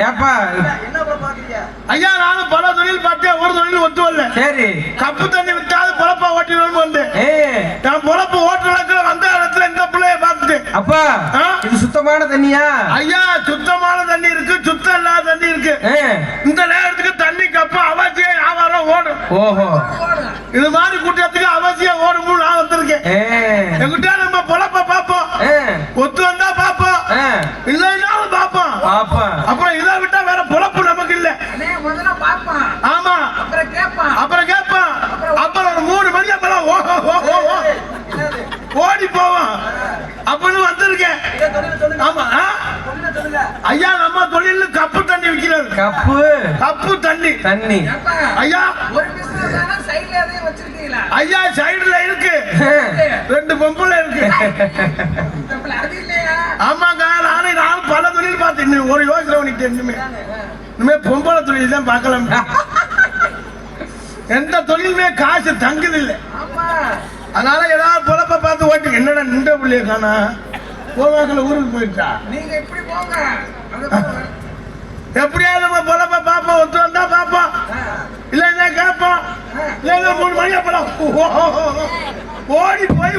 ஏப்பா ஐயா நானும் பல தொழில் பார்த்தேன், ஒரு தொழில் ஒத்து வரல. சரி கப்பு தண்ணி விட்டாது பொழப்பா ஓட்டிடணும்னு வந்து நான் பொழப்பு ஓட்டுறதுக்கு வந்த இடத்துல இந்த பிள்ளைய பார்த்துட்டு. அப்பா இது சுத்தமான தண்ணியா? ஐயா சுத்தமான தண்ணி இருக்கு, சுத்தம் இல்லாத தண்ணி இருக்கு. இந்த நேரத்துக்கு தண்ணி கப்பு அவசியம் வியாபாரம் ஓடும். ஓஹோ இது மாதிரி கூட்டத்துக்கு அவசியம் ஓடும் நான் வந்திருக்கேன். என்கிட்ட நம்ம பொழப்ப பார்ப்போம், ஒத்து வந்தா பார்ப்போம், இல்லைன்னாலும் பார்ப்போம். அப்புறம் இதை விட்டா வேற பொழப்பு நமக்கு இல்ல. ஆமா அப்புறம் கேட்பான், அப்புறம் 3 மணி அப்புறம் ஓடி போவோம் அப்படின்னு வந்திருக்கேன். ஆமா ஐயா நம்ம தொழில் கப்பு தண்ணி விற்கிறது. கப்பு தண்ணி ஐயா ஐயா சைடுல இருக்கு 2 பொம்பளை இருக்கு. ஆமாங்க நானும் பல தொழில் பார்த்தேன். ஒரு யோசனை பண்ணிட்டேன், இனிமே பொம்பளை தொழில் தான் பார்க்கலாம். எந்த தொழிலுமே காசு தங்குது இல்லை. அதனால ஏதாவது பொழப்ப பார்த்து ஓட்டு. என்னடா நின்ற பிள்ளைய காணா போவாக்கல ஊருக்கு போயிட்டா. நீங்க எப்படி போங்க, எப்படியாவது நம்ம பொழப்ப பார்ப்போம், ஒத்து வந்தா பார்ப்போம், இல்லைன்னா கேட்போம், இல்லைன்னா 3 மணி அப்புறம் ஓடி போய்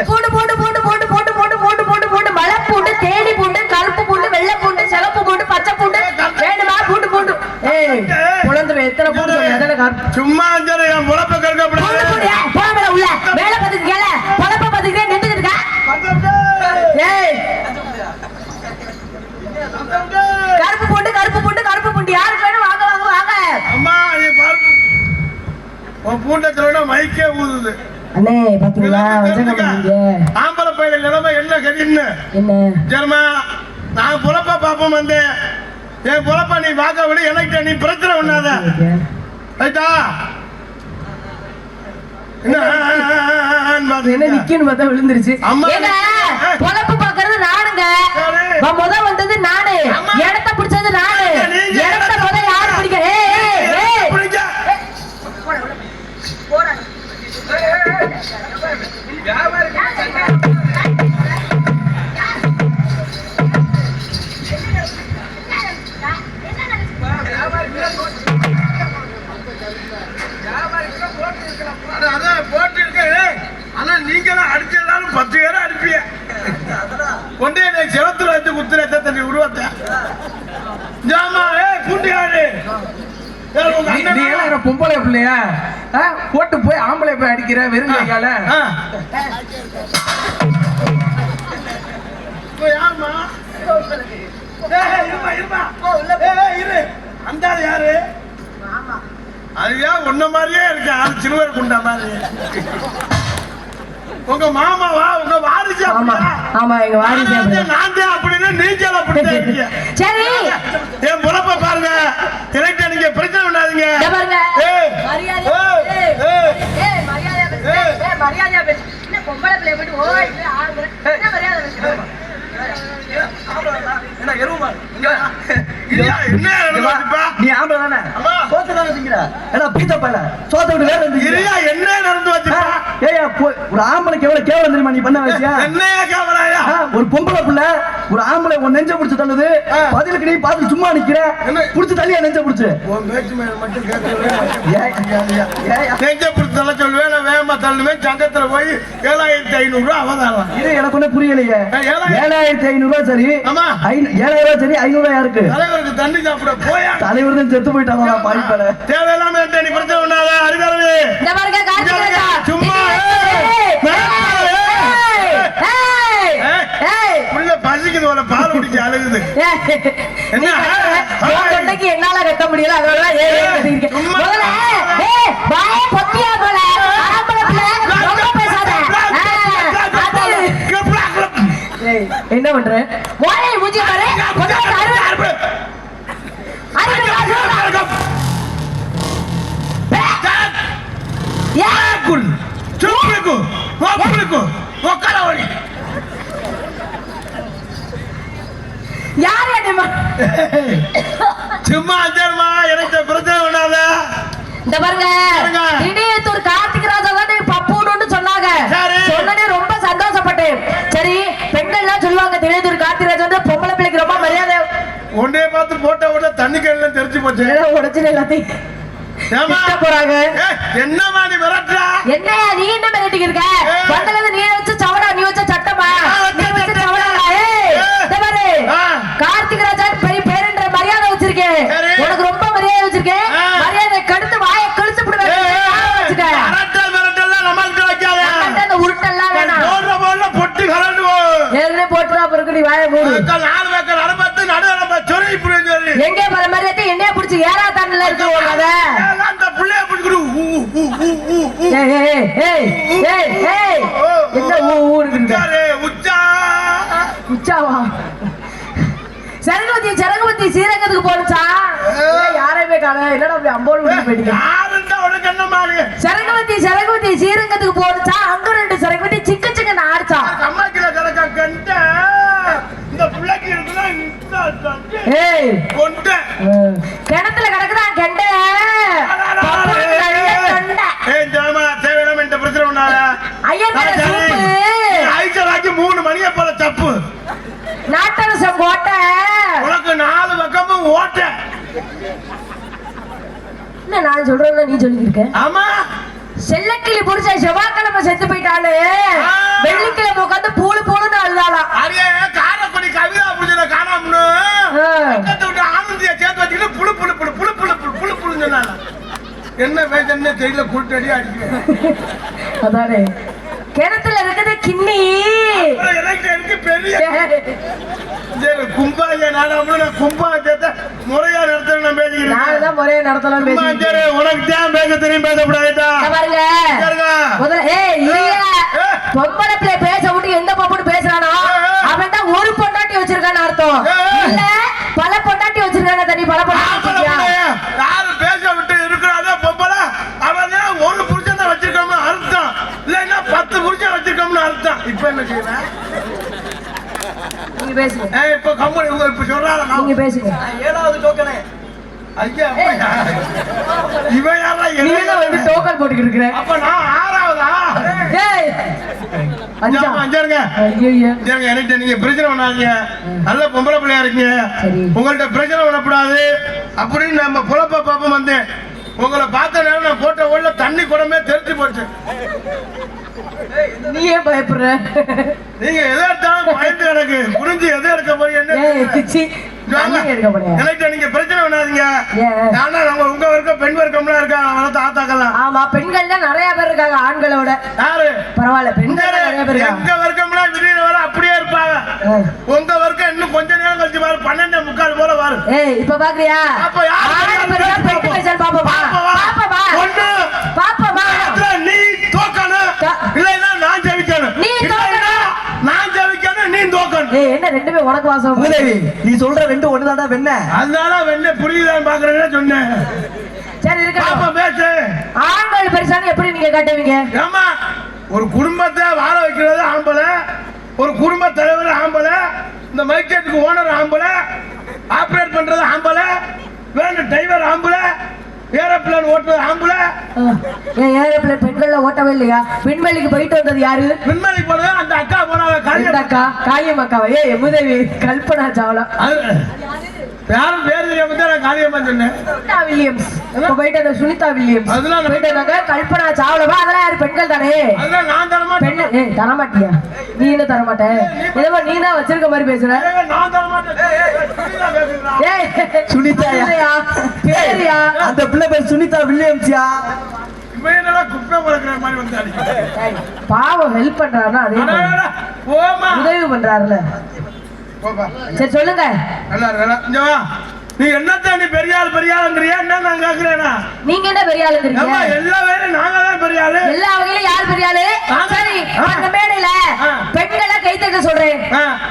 பூண்டு பூண்டு பூண்டு பூண்டு பூண்டு பூண்டு பூண்டு பூண்டு பூண்டு மலை பூண்டு, தேடி பூண்டு, கருப்பு பூண்டு, வெள்ளை பூண்டு, சிவப்பு பூண்டு, பச்சை பூண்டு, வேணுமா பூண்டு பூண்டு. குழந்தை எத்தனை பூண்டு சும்மா என் பொழப்ப கேட்க உள்ள வேலை பார்த்துட்டு கேள பொழப்ப பார்த்துக்கிட்டே நின்றுட்டு இருக்கா. கருப்பு பூண்டு கருப்பு பூண்டு கருப்பு பூண்டு யாருக்கு வேணும் வாங்க வாங்க வாங்க. அம்மா நீ பாரு உன் பூண்டத்தோட மைக்கே ஊதுது. அண்ணே பாத்தீங்களா வச்சங்க ஆம்பளை பையல நிலைமை என்ன கதின்னு என்ன ஜெர்மா நான் பொழப்ப பாப்போம் வந்தேன். என் பொழப்ப நீ பார்க்க விட எனக்கு நீ பிரச்சனை பண்ணாத ரைட்டா. என்ன நிக்கன்னு பார்த்தா விழுந்துருச்சு. பொழப்பு பாக்குறது நானுங்க, முத வந்தது நானு, இடத்த பிடிச்சது நானு, இடத்த முத யாரு பிடிக்க போட்டு இருக்க. ஆனா நீங்க அடிச்சாலும் 10 பேரை அடிப்பிய கொண்டே செவத்துல வச்சு குத்துற தண்ணி உருவத்த ஜாமா கூட்டியாரு பொம்பளை பிள்ளையா போட்டு போய் ஆம்பளை போய் அடிக்கிற வெறும் கையால. அந்த யாரு அதுயா உன்ன மாதிரியே இருக்கு. அது சிறுவர் குண்டா மாதிரி. உங்க மாமாவா உங்க வாரிசு? ஆமா எங்க வாரிசு. நான் தான் அப்படின்னா நீங்க அப்படி. சரி என் பொழப்ப பாருங்க, எனக்கு நீங்க பிரச்சனை பண்ணாதீங்க. மரியாதையா பேசு. என்ன பொம்பளை பிள்ளை போட்டு ஓடிட்டு ஆடுற என்ன மரியாதை பேசு. என்ன எருமா என்ன நீ ஆம்பளை தானே சோத்து தானே திங்கிற ஏன்னா பீத்த பையல சோத்த விட்டு வேற இருந்தியா என்ன நடந்து வச்சுப்பா. ஏய் ஒரு ஆம்பளைக்கு எவ்வளவு கேவலம் தெரியுமா நீ பண்ண வச்சியா? என்னையா கேவலாயா? ஒரு பொம்பளை புள்ள ஒரு ஆம்பளை உன் நெஞ்ச பிடிச்சு தள்ளுது, பதிலுக்கு நீ பார்த்து சும்மா நிக்கிற, புடிச்சு தள்ளியா நெஞ்ச பிடிச்சு உன் பேச்சு மேல மட்டும் கேட்கவே நெஞ்ச பிடிச்சு தள்ள சொல்லுவேன். நான் வேகமா தள்ளுவேன். சங்கத்துல போய் 7500 ரூபாய் அவதாரம். இது எனக்கு ஒண்ணு புரியலையே. 7500 ரூபாய் சரி, 7000 ரூபாய் சரி, 500 ரூபாய் யாருக்கு? தலைவருக்கு தண்ணி சாப்பிட போயா? தலைவர் தான் செத்து போயிட்டாங்க பாய்ப்பல. தேவையில்லாம நீ பிரச்சனை பண்ணாத அறிவாளி. சும்மா பசிக்குது ஒரு பால் குடிக்க அழுகுது. என்னால கட்ட முடியல அதோட என்ன பண்ற? சும்மா எனக்கு பிரச்சனை பண்ணாத. இந்த பாருங்க, திடீர்னு ஒரு கார்த்திகை பார்த்து போட்ட உடனே தண்ணி கேன்ல தெரிச்சு போச்சு. உடச்சு எல்லாத்தையும் ஏம்மா? போறாங்க. என்னம்மா நீ மிரட்டுறா? என்னையா நீ என்ன மிரட்டிட்டு இருக்க? வந்தல நீ வச்ச சவடா, நீ வச்ச சட்டமா, நீ வச்ச சவடா. ஏய் இத பாரு, கார்த்திக் ராஜா பெரிய பேரன்ற மரியாதை வச்சிருக்கேன். உனக்கு ரொம்ப மரியாதை வச்சிருக்கேன். மரியாதை கடுத்து வாயை கிழிச்சு விடுவேன். மிரட்டல் நம்மளுக்கு வைக்காத. அந்த உருட்டெல்லாம் வேணாம். போடுற பொட்டு கலந்து ஏற்கனவே போட்டுறா பிறகு நீ வாயை மூடு. 4 வேக்கர் அனுபத்து நடுவரம்ப சொல்லி இப்படி சொல்லி எங்கே போற மரியாதை என்னைய பிடிச்சி ஏறா தாண்டல இருக்கு உனத. அந்த புள்ளைய பிடிச்சிரு. ஏய் ஏய் ஏய் ஏய் ஏய் என்ன ஊருக்குங்க உச்சா உச்சாவா? சரகுவதி சீரங்கத்துக்கு போனுச்சா? யாரையுமே காண. என்னடா அப்படி அம்போடு விட்டு போயிட்டீங்க? யாருண்டா உனக்கு என்ன மாறு? சரகுவதி சீரங்கத்துக்கு போனுச்சா? அங்க 2 சரகுவதி சிக்க ஆடிச்சா. அம்மாக்கில கலக்க கண்ட இந்த புள்ளைக்கு இருக்குனா ஏய் கொண்ட கிணத்துல கிடக்குதான் கெண்ட. ஏய் ஜாமா தேவனம் இந்த பிரச்சனை உண்டால. ஐயர் சூப்பு ஐச்சராக்கி 3 மணியை போல தப்பு. நாட்டரசம் கோட்டை உனக்கு 4 பக்கமும் ஓட்ட. என்ன நான் சொல்றேன்னா நீ சொல்லிருக்க? ஆமா செல்லக்கிளி புடிச்ச செவ்வாய்க்கிழமை செத்து போயிட்டானு வெள்ளிக்கிழமை உட்காந்து பூளுன்னு அழுதாளாம். அரிய காரப்படி கவிதா புடிச்சத காணாமனு பக்கத்து விட்டு ஆனந்திய சேர்த்து வச்சுக்கிட்டு புளு புளு புளு புளு புளு புளு புளு புளுன்னு சொன்னாங்க. என்ன வேதனை தெரியல, கூட்டடி அடிக்கிறேன். அதானே கிணத்துல இருக்குது கிண்ணி. எனக்கு பெரிய கும்பாய நாடாம கும்பாயத்தை முறையா நடத்தணும் நான் பேசிக்கிறேன். நான்தான் முறையா நடத்தலாம் பேசிக்கிறேன். உனக்கு தான் பேச தெரியும், பேசக்கூடாதுடா. பாருங்க முதல்ல ஏய் இல்லையா பொம்பளை பிள்ளை பேச விட்டு எந்த பொம்பளை பேசுறானோ அவன் தான் ஒரு பொண்டாட்டி வச்சிருக்கான்னு அர்த்தம். இல்ல பல பொண்டாட்டி வச்சிருக்கான தனி பல பொண்டாட்டி யாரு பேச விட்டு இருக்கிறானோ பொம்பளை அவன் தான் ஒரு புருஷன் தான் வச்சிருக்கோம்னு அர்த்தம். இல்லைன்னா 10 புருஷன் வச்சிருக்கோம்னு அர்த்தம். இப்ப என்ன செய்யறேன்? நீங்க பேசுங்க. இப்ப கம்பெனி இப்ப சொல்றாங்க நீங்க பேசுங்க. 7வது டோக்கனே ஐயா இவன் யாரா? நீங்க வந்து டோக்கன் போட்டுக்கிட்டு இருக்கற. அப்ப நான் 6வதா? ஏய் அஞ்சாருங்க. ஐயோ எனக்கு நீங்க பிரச்சனை பண்ணாதீங்க. நல்ல பொம்பளை பிள்ளையா இருக்கீங்க. உங்கள்ட்ட பிரச்சனை பண்ணக்கூடாது அப்படின்னு நம்ம புலப்ப பாப்பம் வந்தேன். உங்களை பார்த்த நேரம் நான் போட்ட உள்ள தண்ணி குடமே தெரிஞ்சு போச்சு. நீ ஏன் பயப்படுற? நீங்க எதை எடுத்தாலும் பயந்து எனக்கு புரிஞ்சு எதை எடுக்க போறீங்க எனக்கு நீங்க பிரச்சனை பண்ணாதீங்க. ஆனா நம்ம உங்க வர்க்கம் பெண் வர்க்கம்லாம் இருக்காங்க, வளர்த்து ஆத்தாக்கலாம். ஆமா பெண்கள் தான் நிறைய பேர் இருக்காங்க ஆண்களோட. யாரு? பரவாயில்ல பெண்கள் நிறைய பேர் இருக்காங்க. எங்க வர்க்கம்லாம் திடீர்னு வர அப்படியே இருப்பாங்க. உங்க வர்க்கம் இன்னும் கொஞ்ச நேரம் கழிச்சு பாரு 12:45 போல வரு. ஏய் இப்ப பாக்குறியா? அப்ப யாரு பெருசா பெண் பேசல் பாப்போமா? பாப்போமா? ஒண்ணு பாப்போமா? நீ தோக்கணும் இல்லைன்னா நான் ஜெயிக்கணும். நீ தோக்கணும் நான் ஜெயிக்கணும் நீ தோக்கணும். ஏய் என்ன ரெண்டுமே உனக்கு வாசம். உதவி நீ சொல்ற 2 ஒண்ணுதான்டா வெண்ண. அதனால வெண்ண புரியுதான்னு பாக்குறேன்னு சொன்னேன். சரி இருக்கட்டும். பாப்பா பேசு. ஆண்கள் பெருசான்னு எப்படி நீங்க காட்டுவீங்க? ஆமா ஒரு குடும்பத்தை வாழ வைக்கிறது ஆம்பளை, ஒரு குடும்ப தலைவர் ஆம்பளை, இந்த மைக்கேட்டுக்கு ஓனர் ஆம்பளை, ஆபரேட் பண்றது ஆம்பளை, வேன் டிரைவர் ஆம்பளை, ஏரோப்ளேன் ஓட்டுறது ஆம்பளை. ஏரோப்ளேன் பெண்கள்ல ஓட்டவே இல்லையா? விண்வெளிக்கு போயிட்டு வந்தது யாரு? விண்வெளிக்கு போனது அந்த அக்கா போனாங்க. அக்கா காளியம் அக்காவா? ஏய் முதவி கல்பனா சாவ்லா. யாரும் பேர் தெரியாம தான் நான் காளியம்மா சொன்னேன். சுனிதா வில்லியம்ஸ். இப்ப போயிட்டு சுனிதா வில்லியம்ஸ் அதெல்லாம் போயிட்டு கல்பனா சாவ்லா. அதெல்லாம் யாரு? பெண்கள் தானே. அதெல்லாம் நான் தரமாட்டேன். பெண் ஏய் தரமாட்டியா? நீ என்ன தரமாட்ட? ஏதோ நீ தான் வச்சிருக்க மாதிரி பேசுற. நான் தரமாட்டேன். ஏய் சுனிதாயா? பேரியா? அந்த பிள்ளை பேர் சுனிதா வில்லியம்ஸ்யா. இவன் என்னடா குப்பை முளைக்கிற மாதிரி வந்தாடி. பாவம் ஹெல்ப் பண்றாருன்னா அதே போமா உதவி பண்றாருல. சரி சொல்லுங்க. நல்லா இங்க வா. நீ என்னத்த நீ பெரியாளுங்கறியா என்ன நான் கேக்குறேனா? நீங்க என்ன பெரிய ஆளுங்கறீங்க? நம்ம எல்லா வேலையும் நாங்க தான் பெரிய ஆளு. எல்லா வகையிலும் யார் பெரிய ஆளு? சரி அந்த மேடையில பெண்களை கைத்தட்ட சொல்றேன்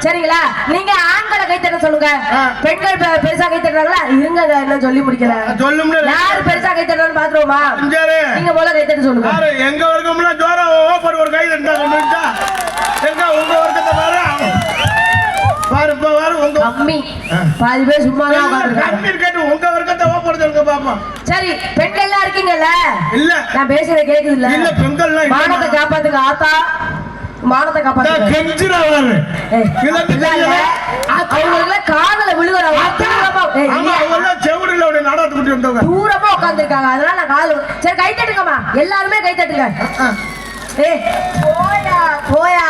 சரிங்களா? நீங்க ஆண்களை கைத்தட்ட சொல்லுங்க. பெண்கள் பெருசா கைத்தட்டுறாங்களா? இருங்க என்ன சொல்லி முடிக்கல. சொல்லுங்க யார் பெருசா கைத்தட்டறான்னு பாத்துருவோமா? நீங்க போல கைத்தட்ட சொல்லுங்க. யாரு எங்க வர்க்கம்லாம் ஜோரா ஓபன் ஒரு கை தட்டா சொல்லுங்க. எங்க உங்க வர்க்கத்தை பாரு பாரு பாரு உங்க அம்மி பாதி பேர் சும்மா தான் உட்கார்ந்திருக்காங்க. கேட்டு உங்க வர்க்கத்தை ஓபன் சொல்லுங்க பாப்போம். சரி பெண்கள்லாம் இருக்கீங்கல்ல? இல்ல நான் பேசுறது கேக்குது இல்ல? இல்ல பெண்கள்லாம் மானத்தை காப்பாத்துங்க ஆத்தா. மானத்தை காப்பாத்து. கெஞ்சிராவாரு அவங்களுக்கு காதல விழுகுறாங்க. செவடில நாடகத்தை கூட்டி வந்தவங்க தூரமா உட்காந்துருக்காங்க. அதனால நான் காதல். சரி கை தட்டுங்கம்மா, எல்லாருமே கை தட்டுங்க. போயா போயா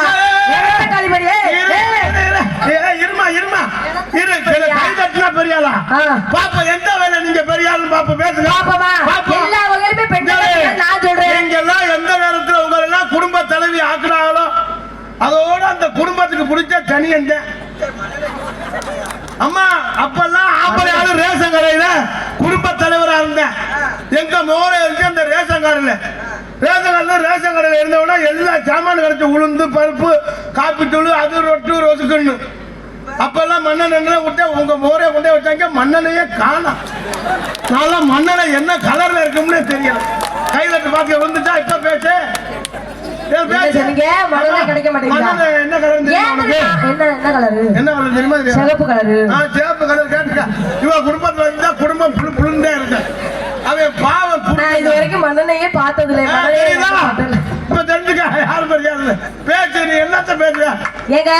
காலிபடி. இருமா இருமா இரு, கை தட்டினா பெரியாளா பாப்பா? எந்த வேலை நீங்க பெரியாளுன்னு பாப்பா பேசுங்க. எல்லா வகையிலுமே பெண்கள் நான் சொல்றேன். நீங்க எல்லாம் எந்த நேரத்துல உங்க எல்லாம் குடும்ப தலைவி ஆக்குறாங்களோ அதோட அந்த குடும்பத்துக்கு பிடிச்ச தனியந்த அம்மா. அப்பெல்லாம் ஆம்பளை ஆளு ரேஷன் கடையில குடும்ப தலைவரா இருந்தேன். எங்க மோர இருக்கு அந்த ரேஷன் கடையில. ரேஷன் கடையில இருந்தவனா எல்லா சாமான் கிடைச்ச உளுந்து பருப்பு காப்பி தூள் அது ரொட்டு ரொசுக்குன்னு. அப்பெல்லாம் மண்ணெண்ணெய் விட்டு உங்க மோரை கொண்டே வச்சாங்க. மண்ணெண்ணையே காணோம். நான் மண்ணெண்ணை என்ன கலர்ல இருக்கும்னு தெரியல. கையில பாக்க வந்துட்டா இப்ப பேசு. கிடைக்க மாட்டேங்குது. என்ன கலர் தெரியுமா? சிவப்பு கலரு. சிவப்பு கலர் கேட்டுக்க. இவன் குடும்பத்துல இருந்தா குடும்பம் புழுந்தே இருக்கு. அவன் பாவம். இது வரைக்கும் மண்ணனையே பார்த்தது இப்ப தெரிஞ்சுக்க. யாரும் தெரியாது பேச்சு. நீ என்னத்த பேசுற? ஏங்க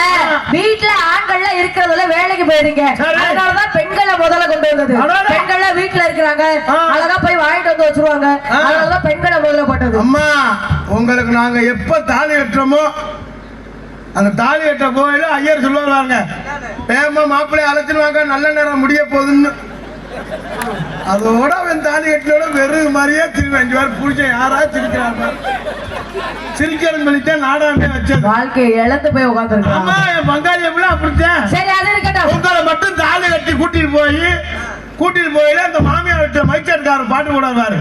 வீட்டுல ஆண்கள்லாம் இருக்கிறதுல வேலைக்கு போயிருங்க. அதனாலதான் பெண்களை முதல்ல கொண்டு வந்தது. பெண்கள்லாம் வீட்டுல இருக்கிறாங்க, அழகா போய் வாங்கிட்டு வந்து வச்சிருவாங்க. அதனாலதான் பெண்களை முதல்ல போட்டது. அம்மா உங்களுக்கு நாங்க எப்ப தாலி கட்டுறோமோ அந்த தாலி கட்ட கோயில ஐயர் சொல்லுவாங்க, வேகமா மாப்பிள்ளைய அழைச்சிருவாங்க, நல்ல நேரம் முடிய போகுதுன்னு. அதோட அவன் தாலி கட்டினோட வெறும் மாதிரியே திரும்பி 5 பேர் புடிச்ச யாரா சிரிக்கிறாங்க. சிரிக்கிறன்னு சொல்லிட்டு நாடாமே வச்சது. வாழ்க்கையை இழந்து போய் உட்காந்துருக்காங்க. ஆமா, என் பங்காளி அப்படித்தான். சரி, அது இருக்கட்டும். உங்களை மட்டும் தாலி கட்டி கூட்டிட்டு போய் அந்த மாமியார் வச்ச மைக்கேட்காரர் பாட்டு போடுவாரு.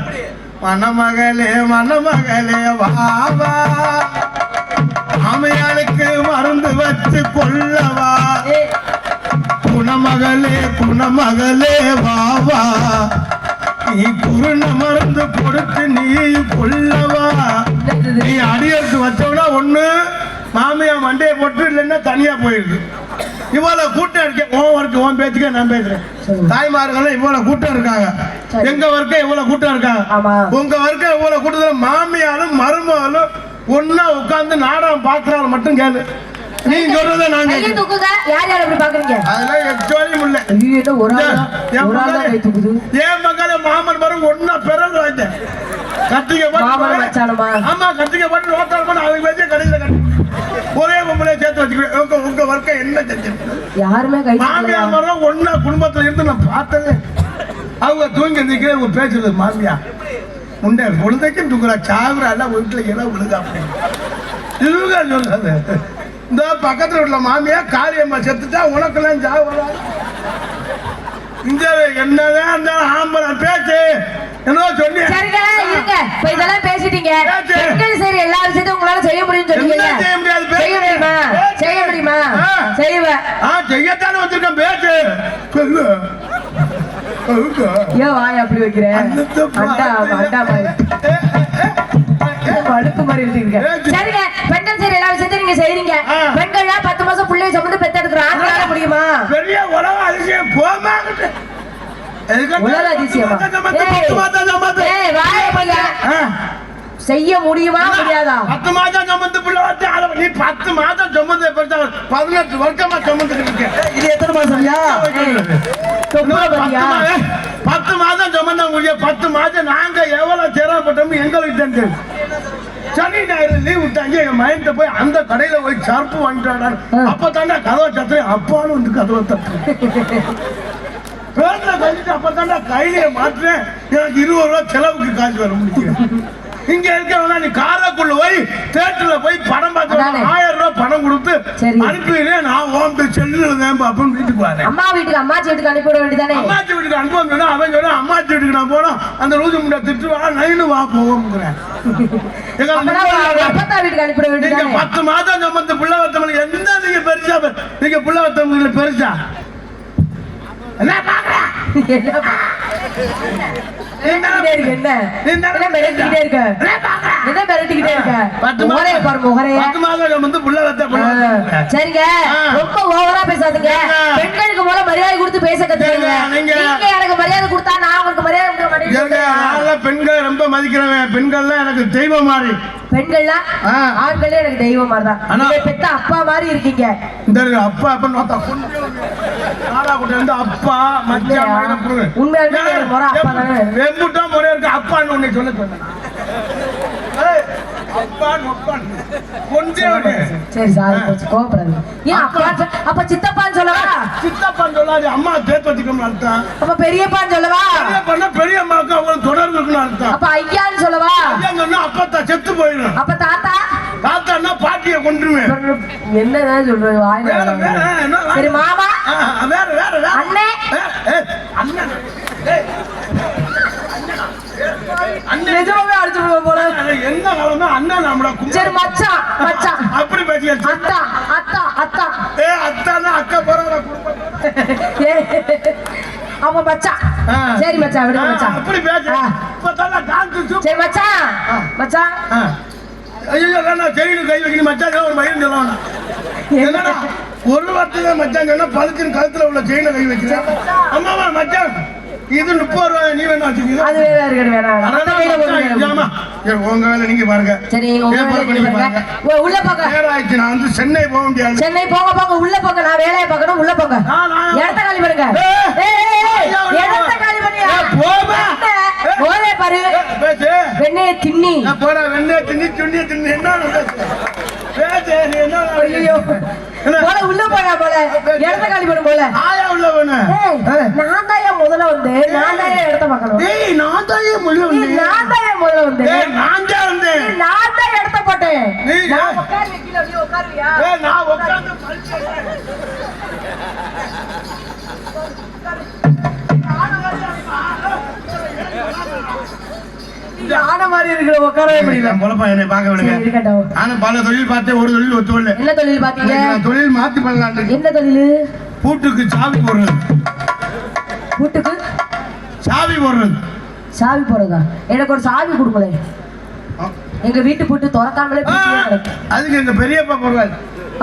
மணமகளே மணமகளே வாவா, மாமியாருக்கு மருந்து வச்சு கொள்ளவா, குணமகளே குணமகளே வாவா, நீ குருண மருந்து கொடுத்து நீ கொள்ளவா. நீ அடியெடுத்து வச்சவனா ஒண்ணு மாமியா மண்டையை போட்டு இல்லைன்னா தனியா போயிடுது. இவ்வளவு கூட்டம் இருக்கு. உன் பேச்சுக்கே நான் பேசுறேன். தாய்மார்கள் இவ்வளவு கூட்டம் இருக்காங்க. எங்க வர்க்க இவ்வளவு கூட்டம் இருக்காங்க. உங்க வர்க்க இவ்வளவு கூட்டத்துல மாமியாரும் மருமகளும் ஒன்னா உட்கார்ந்து நாடகம் பாக்குறாரு மட்டும் கேளு. நீ சொல்றத நான் யார் யார் அப்படி பாக்குறீங்க? அதெல்லாம் எச்சோலியும் இல்ல. என் மகள மாமன் மரம் ஒன்னா பிறகு வாங்க ஆமா கத்திக்கப்பட்டு ரோட்டால் பண்ண அவங்க வச்சு கடையில கட்டி ஒரே பொம்பளை சேர்த்து வச்சுக்கிறேன். உங்க வர்க்கம் என்ன செஞ்சு யாருமே மாமியா மரம் ஒன்னா குடும்பத்துல இருந்து நான் பார்த்தது. அவங்க தூங்கி நிற்கிற உங்க பேசுறது மாமியா உண்டை பொழுதைக்கும் தூக்குறா சாகுறா எல்லாம் வீட்டுல எல்லாம் விழுதா இதுங்க சொல்றது. இந்த பக்கத்துல உள்ள மாமியா காரியம்மா செத்துட்டா உனக்கெல்லாம் சாகுறா. இந்த என்னதான் இருந்தாலும் ஆம்பளை பேச்சு என்ன சொன்னீங்க? இதெல்லாம் பேசிட்டீங்க. சரி, எல்லா விஷயத்தையும் உங்களால செய்ய முடியும் சொன்னீங்க. செய்ய முடியுமா? செய்வேன். செய்யத்தானே வச்சிருக்கேன் பேச்சு. ஏன் வாய் அப்படி வைக்கிறேன்? வழுப்பு மாதிரி இருக்கீங்க. சரிங்க, பெண்கள் சரி எல்லா விஷயத்தையும் நீங்க செய்றீங்க. பெண்கள் 10 மாசம் பிள்ளைய சுமந்து பெத்தெடுக்கிறாங்க முடியுமா? பெரிய உலக அதிசயம் போமாங்க. உலக அதிசயமா? செய்ய முடியுமா முடியாதா? 10 மாதம் சுமந்து பிள்ளை வந்து நீ 10 மாதம் சுமந்து 18 வருஷமா சுமந்து இருக்க. இது எத்தனை மாசம்யா? 10 மாதம் சுமந்த முடியும். 10 மாதம் நாங்க எவ்வளவு சிரமப்பட்டோம் எங்களுக்கு தெரிஞ்சது. சனி ஞாயிறு லீவ் விட்டாங்க. எங்க மைண்ட போய் அந்த கடையில போய் சர்ப்பு வாங்கிட்டு அப்பதாண்டா கதவை தட்டு. அப்பாலும் வந்து கதவை தட்டு பேர்ல கழிச்சு அப்பதாண்டா கையில மாற்றுறேன். எனக்கு 20 ரூபா செலவுக்கு காசு வர முடியும். இங்க இருக்கவனா நீ காரைக்குள்ள போய் தியேட்டர்ல போய் படம் பார்த்து 1000 ரூபாய் பணம் கொடுத்து அனுப்பிடுறேன். நான் ஓம்பு செல்லுதான் பாப்பேன். வீட்டுக்கு வரேன். அம்மா வீட்டுக்கு அம்மாச்சி வீட்டுக்கு அனுப்பிவிட வேண்டியதானே? அம்மாச்சி வீட்டுக்கு அனுப்பணும். அவன் சொன்னா அம்மாச்சி வீட்டுக்கு நான் போனோம். அந்த லூசு முண்டை திட்டு வா நைனு வா போவோம்ங்கிறேன். வீட்டுக்கு அனுப்பிட வேண்டியதானே? 10 மாதம் சம்பந்த பிள்ளை வத்தவங்களுக்கு என்ன நீங்க பெருசா நீங்க பிள்ளை வத்தவங்களுக்கு பெருசா என்ன பாக்குறேன்? சரிங்க, ரொம்ப ஓவரா பேசாதீங்க. பெண்களுக்கு போல மரியாதை கொடுத்து பேச கத்துக்கங்க. நீங்க எனக்கு மரியாதை கொடுத்தா நான் உங்களுக்கு மரியாதை கொடுக்க மாட்டேன். பெண்களை ரொம்ப மதிக்கிறவன். பெண்கள்லாம் எனக்கு தெய்வம் மாதிரி. பெண்கள்லாம் ஆ. ஆண்களே எனக்கு தெய்வம் மாதிரி தான். ஆனா- நீங்க பெத்த அப்பா மாதிரி இருக்கீங்க. இந்த இருக்கு, அப்பா அப்பா நோத்தா நாடாக்குட்டி வந்து அப்பா மச்சான் மகனை புடுங்க. உண்மையாலுமே எனக்கு முறை அப்பா தானே. வெம்புட்டா முறை இருக்கு அப்பான்னு உன்னை சொல்ல சொன்னேன். ஏய், அப்பான்னு ஒப்பான்னு. கொஞ்சம் விடு. சரி சாரி போச்சு கோபப்படாதீங்க. ஏன் அப்ப சித்தப்பான்னு சொல்லவா? சித்தப்பான்னு சொல்லாது, அம்மா சேர்த்து வச்சுக்கணும்னு அர்த்தம். அப்ப பெரியப்பான்னு சொல்லவா? பெரிய பண்ணா பெரிய அம்மாவுக்கு அவங்களுக்கு தொடர்பு இருக்குன்னு அர்த்தம். அப்ப ஐயான்னு சொல்லவா? ஐயான்னு சொன்னா அப்பத்தா செத்து போயிடும். அப்ப தாத்தா? தாத்தான்னா பாட்டியை கொண்டுருவேன். என்னதான் சொல்றது வாயில வேற வேற வராது. என்ன சரி மாமா வேற வேற வேற அண்ணே அண்ணன் ஏய், அண்ணன் நிஜமாவே அடிச்சு விடுவோம் போல. என்ன காலமே அண்ணன் நம்மள சரி மச்சான் மச்சான் அப்படி பேசியாச்சு. அத்தா அத்தா அத்தா ஏ அத்தானா அக்கா போறாங்க குடும்பம். ஏ, அவன் மச்சான். ஆ. சரி மச்சான் விடுங்க மச்சான். அப்படி பேசு. ஆ. இப்பதான டான்ஸ் சரி மச்சான் மச்சான் ஐயோ நான் செயினு கை வைக்கணும் மச்சான் ஒரு மயிரும் சொல்லணும். என்னடா ஒரு வார்த்தை மச்சான் சொன்னா பழுத்தின் கழுத்துல உள்ள செயினை கை வைக்கிறேன். ஆமாமா மச்சான் இது 30 ரூபாய் நீ வேணா வச்சுக்கீங்க. அது வேற இருக்கணும் வேணாம். அந்த கையில ஒரு வேணும். உங்க வேலை நீங்க பாருங்க. சரி உங்க ஏன் வேலையை பண்ணி நீங்க பாருங்க. பாருங்க. உள்ள போங்க. நேரம் ஆயிடுச்சு, நான் வந்து சென்னை போக முடியாது. சென்னை போங்க போங்க உள்ள போங்க. நான் வேலையை பார்க்கணும் உள்ள போங்க. இடத்த காலி பண்ணுங்க. இடத்த காலி பண்ணியா? போமா போதே பாரு. பேசு. வெண்ணெயை தின்னி. போற வெண்ணெய் தின்னி சுண்ணிய தின்னி என்ன பேசு நீ என்ன ஐயோ போல உள்ள போயா போல. இடத்த காலி பண்ணு போல. ஆயா உள்ள வேணு. நான் தான் முதல்ல வந்து நான் தான் இடத்த பார்க்கணும். ஏய் நான் தான் முள்ள நீ வந்து நான் தான் முதல்ல வந்து நான் தான் வந்தேன். நான் தான் இடத்த போட்டேன். நீ நான் உட்காரு வைக்கல நீ உட்காருவியா? நான் உட்கார்ந்து ஆன மாதிரி இருக்கிற உட்காரவே முடியல. பொழப்பா என்னை பார்க்க விடுங்க. சரி, இருக்கட்டும். நானும் பல தொழில் பார்த்தேன், ஒரு தொழில் ஒத்து வரல. என்ன தொழில் பாத்தீங்க? நான் தொழில் மாத்தி பண்ணலாம். என்ன தொழில்? பூட்டுக்கு சாவி போடுறது. வீட்டுக்கு சாவி போடுறது. சாவி போறதா? எனக்கு ஒரு சாவி கொடுங்களேன். எங்க வீட்டு பூட்டு திறக்காமலே பூட்டியே கிடக்கு. அதுக்கு எங்க பெரியப்பா போடுறாரு.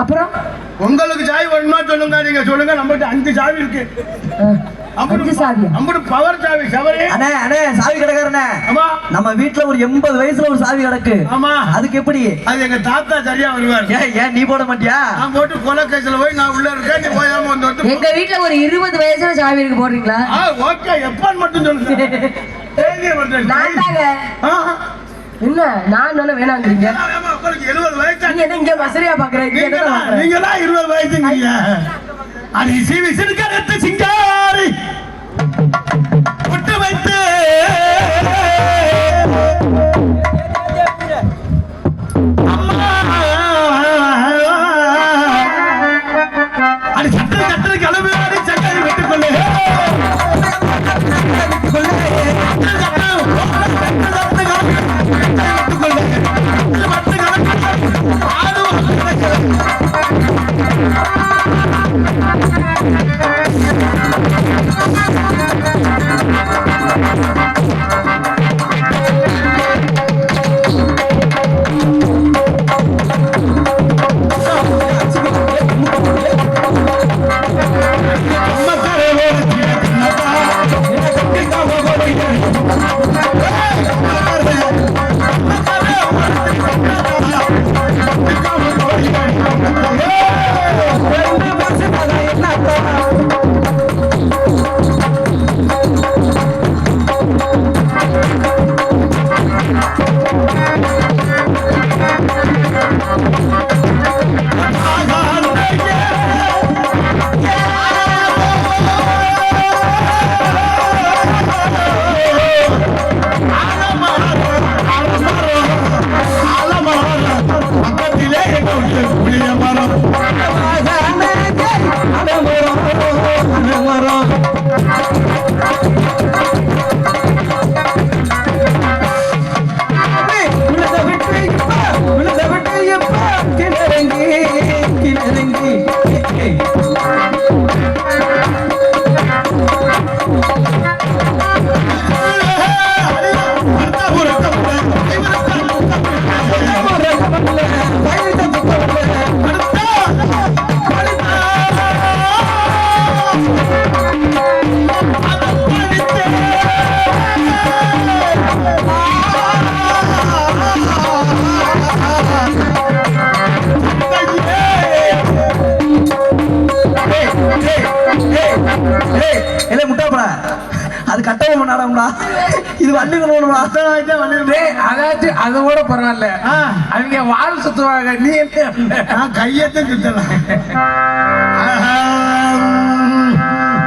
அப்புறம் உங்களுக்கு சாவி வேணுமா சொல்லுங்க, நீங்க சொல்லுங்க. நம்மகிட்ட 5 சாவி இருக்கு. 5 சாவி. நம்மகிட்ட பவர் சாவி சவரே. அண்ணே அண்ணே சாவி கிடக்காரண்ணே. ஆமா நம்ம வீட்டுல ஒரு 80 வயசுல ஒரு சாவி கிடக்கு. ஆமா அதுக்கு எப்படி? அது எங்க தாத்தா சரியா வருவார். ஏன் நீ போட மாட்டியா? நான் போட்டு கொலை கேஸ்ல போய் நான் உள்ள இருக்கேன், நீ போயாம வந்து எங்க வீட்டுல ஒரு 20 வயசுல சாவி இருக்கு போடுறீங்களா? ஓகே எப்பான்னு மட்டும் சொல்லுங்க. நான் தாங்க. என்ன நான் தானே வேணாங்கிறீங்க? 70 வயசு நீங்க என்ன இங்க மசரியா பாக்குறீங்க? நீங்க தான் 20 வயசுங்க. அரிசி விசிறுக்கடுத்து சிங்காரி விட்டு வைத்து அம்மா அடி சட்டை சட்டை கிளம்பி அடி சட்டை விட்டுக்கொள்ளு நாடகம்டா. இது வண்டி கொண்டு அதாச்சும் அதை கூட பரவாயில்ல. அவங்க வால் சுத்துவாங்க, நீ என்ன கையத்தை சுத்தலாம்.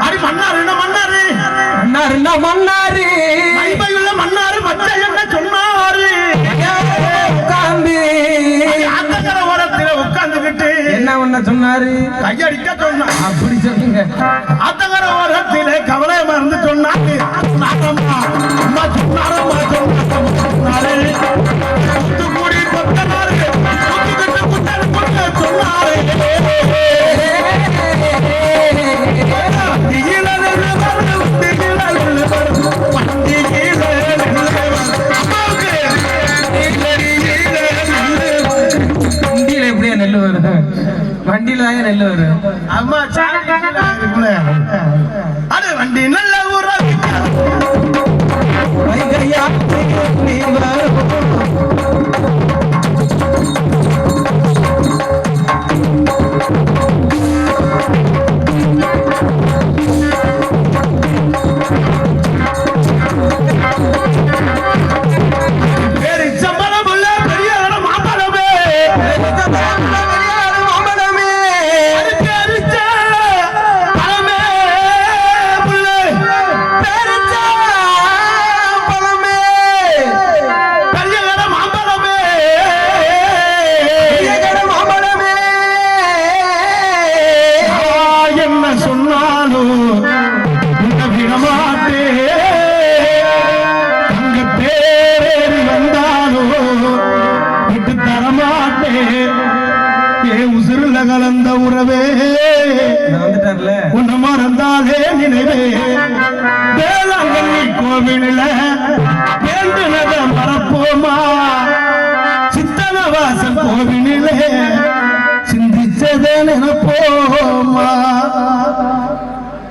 அடி மன்னாரு மன்னாரு மன்னாருன்னா மன்னாரு மைமையுள்ள மன்னாரு மச்சை என்ன சொன்னாரு உட்கார்ந்து ஆத்தங்கர ஓரத்துல உட்கார்ந்துகிட்டு என்ன ஒண்ண சொன்னாரு, கையடிக்க சொன்னா. அப்படி சொல்லுங்க. ஆத்தங்கர ஓரத்திலே கவலை மறந்து சொன்னாரு. நாரம்மா அம்மா சொன்னாரம்மா சொன்னாரு. கூடி கொத்தனாரு கூட்டிக்கிட்டு குட்டல் கொண்டு சொன்னாரு. வண்டியில எப்படியா நெல்லு வரும்? வண்டியில தான் நெல்லு வரும். அம்மா அது வண்டி நல்ல ஊரா வைகையா நீ வரும். கலந்த உறவே உன்னை மறந்தாலே நினைவே வேளாங்கண்ணி கோவிலில் வேண்டுனத மறப்போமா சித்தனவாசல் கோவிலிலே சிந்திச்சதே நினைப்போமா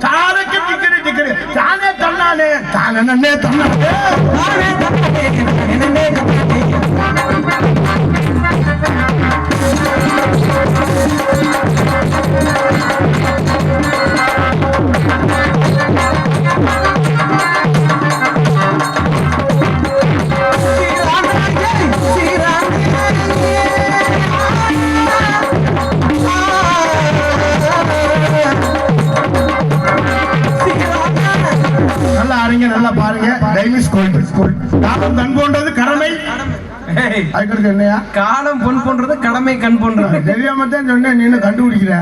சாலைக்கு டிக்கெட் டிக்கெட் தானே தன்னானே தானே நன்னே தன்னானே தானே தன்னானே நல்லா ஆடுங்க, நல்லா பாருங்க. டைமிஸ் கோல்ட் காலம் கண் போன்றது கடமை. அதுக்கு என்னையா காலம் பொன் போன்றது கடமை கண் போன்றது. தெரியாம தான் சொன்னேன், நீ என்ன கண்டுபிடிக்கிற?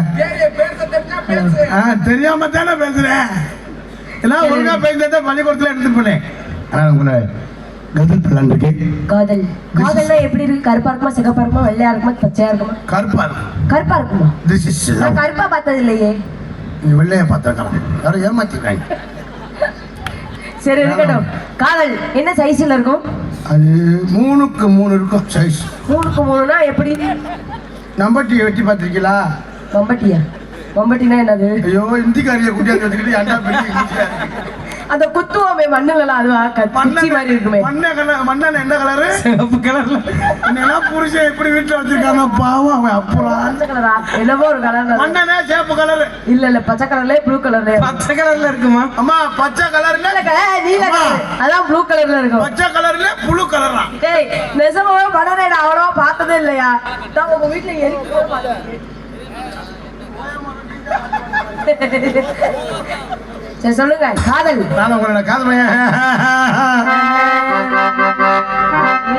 தெரியாம தானே பேசுற. எல்லாம் ஒழுங்கா பேசுறத பள்ளிக்கூடத்துல எடுத்துட்டு போனேன். உங்களை காதல் காதல்னா எப்படி இருக்கு? கருப்பா இருக்குமா, சிகப்பா இருக்குமா, வெள்ளையா இருக்குமா, பச்சையா இருக்குமா? கருப்பா இருக்கும். கருப்பா இருக்குமா? நான் கருப்பா பார்த்தது இல்லையே. நீ வெள்ளையா பார்த்திருக்கலாம், யாரும் ஏமாத்திருக்காங்க. சரி இருக்கட்டும். காதல் என்ன சைஸ்ல இருக்கும்? அது 3க்கு 3 இருக்கும் சைஸ். 3க்கு 3னா எப்படி? நம்பட்டி வெட்டி பார்த்திருக்கீங்களா? மம்பட்டியா? மம்பட்டினா என்னது? ஐயோ இந்திக்காரிய குட்டியா கட்டிக்கிட்டு அண்டா பெட்டி அந்த குத்துவோமே மண்ணுல, அதுவா கச்சி மாதிரி இருக்குமே. மண்ணன் என்ன கலரு? சிவப்பு கலர்ல. என்னெல்லாம் புருஷன் எப்படி வீட்டுல வச்சிருக்காங்க பாவம். அவன் அப்புறம் பச்சை கலரா? என்னவோ ஒரு கலர். மண்ணனே சிவப்பு கலரு. இல்ல இல்ல பச்சை கலர்ல, ப்ளூ கலர்ல. பச்சை கலர்ல இருக்குமா? அம்மா பச்சை கலர்ல நீல கலர், அதான் ப்ளூ கலர்ல இருக்கும். பச்சை கலர்ல ப்ளூ கலரா? டேய் நிஜமாவே படனே அவ்வளவா பார்த்ததே இல்லையா? நான் உங்க வீட்டுல எரிக்கு கூட பார்த்தேன். சரி சொல்லுங்க. காதல் நான் உங்களோட காதல்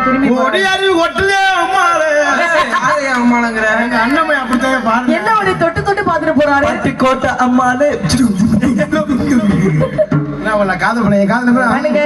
திரும்பி ஓடி அறிவு ஒட்டுலே அம்மாளே. அம்மாங்கிற எங்க அண்ணன் அப்படித்தான் பாருங்க. என்ன ஒரு தொட்டு தொட்டு பார்த்துட்டு போறாரு. கோட்டை அம்மானு நான் உங்களை காதல் பண்ண காதல் பண்ணுங்க.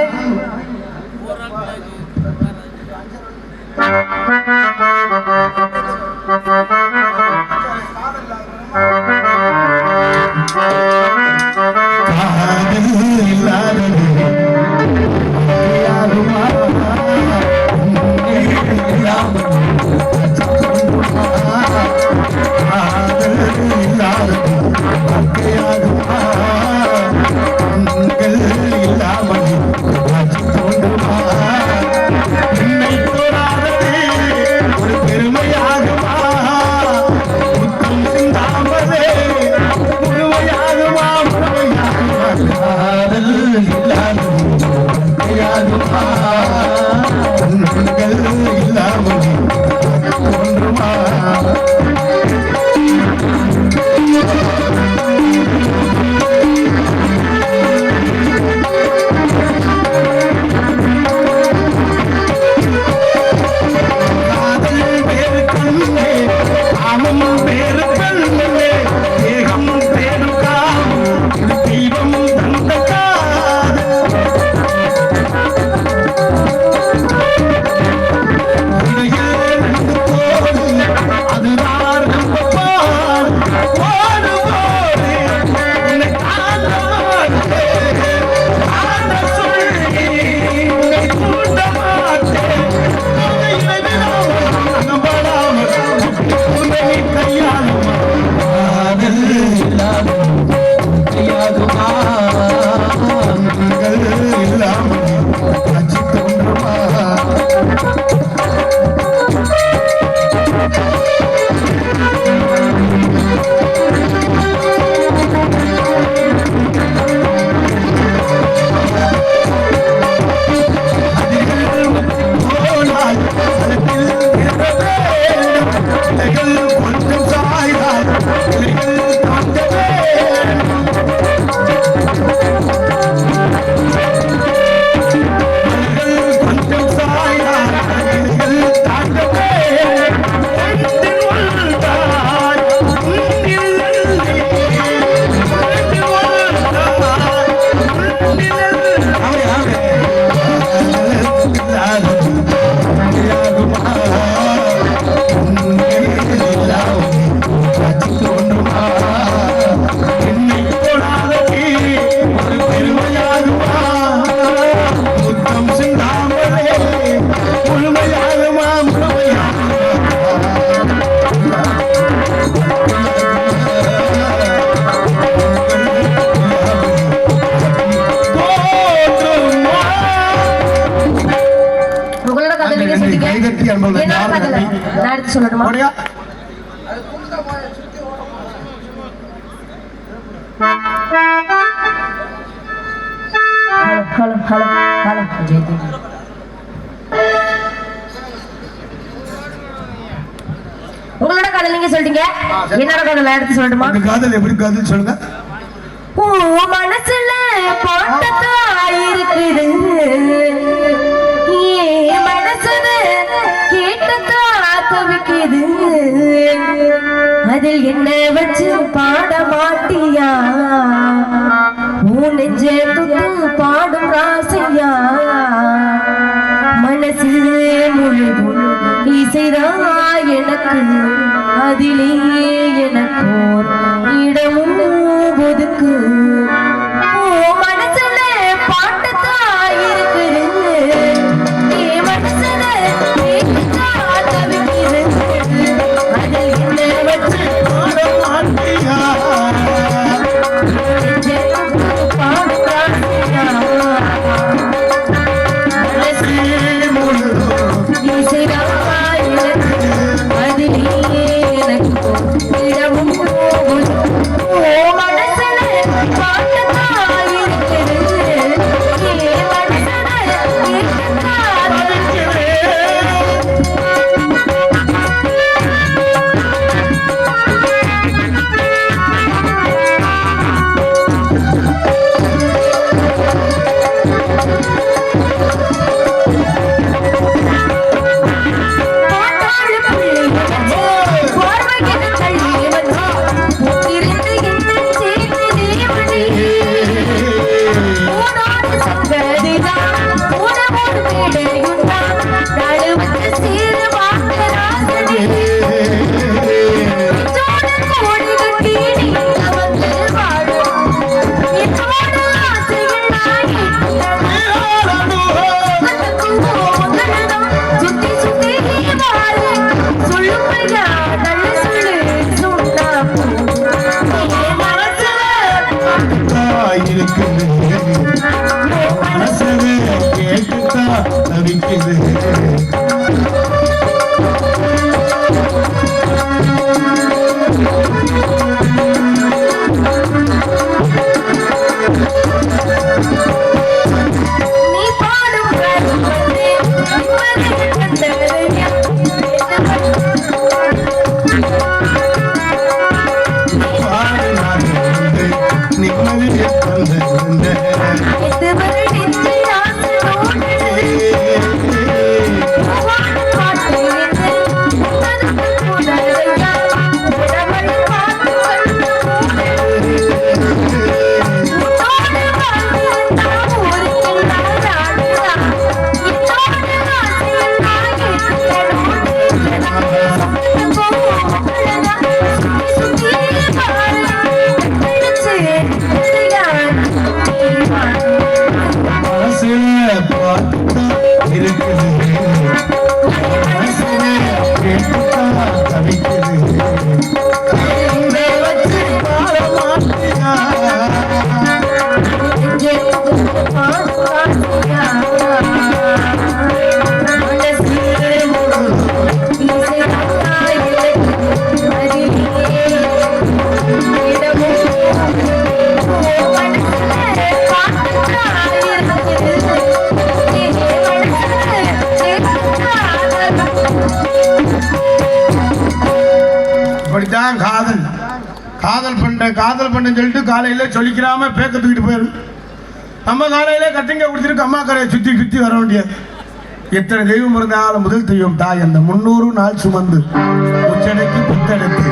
கொஞ்சம் சாய்ந்தால் தாண்டவே கொஞ்சம் சாய்ந்தால் தாண்டவே சொல்லணுமா? ஹலோ ஹலோ ஹலோ ஜெயதி உங்களோட காதல் நீங்க சொல்லிட்டீங்க, என்னோட காதல் எடுத்து சொல்லணுமா? காதல் எப்படி காதல் சொல்லுங்க. ஓ மனசுல போட்டதா இருக்குது, மனசுல கேட்டதா தவிக்குது, அதில் என்ன வச்சு பாட மாட்டியா, உன் நெஞ்ச துட்டு பாடும் ராசையா, மனசு முழுதும் இசைதா எனக்கு, அதிலே எனக்கு இடமும் ஒதுக்கு, மனசுல பாட்டுத்தா இருக்குது, மனசுல கேட்டுத்தா தவிக்குது, அதில் என்ன வச்சு பாடும் ராசையா, மனசு முழுதும் இசைதா எனக்கு, அதிலே எனக்கு இடமும் மனசுல பாட்டுத்தா இருக்குது, மனசுல கேட்டுத்தா தவிக்குது. நிம்மதி இதான் காதல். காதல் பண்ணேன்னு சொல்லிட்டு காலையில சொல்லிக்கிறாம பேக்க தூக்கிட்டு போயிடும். நம்ம காலையில கட்டிங்க குடிச்சிருக்கு அம்மா கரையை சுத்தி சுத்தி வர முடியாது. எத்தனை தெய்வம் இருந்தாலும் முதல் தெய்வம் தாய். அந்த 300 நாள் சுமந்து உச்சடைக்கு புத்தெடுத்து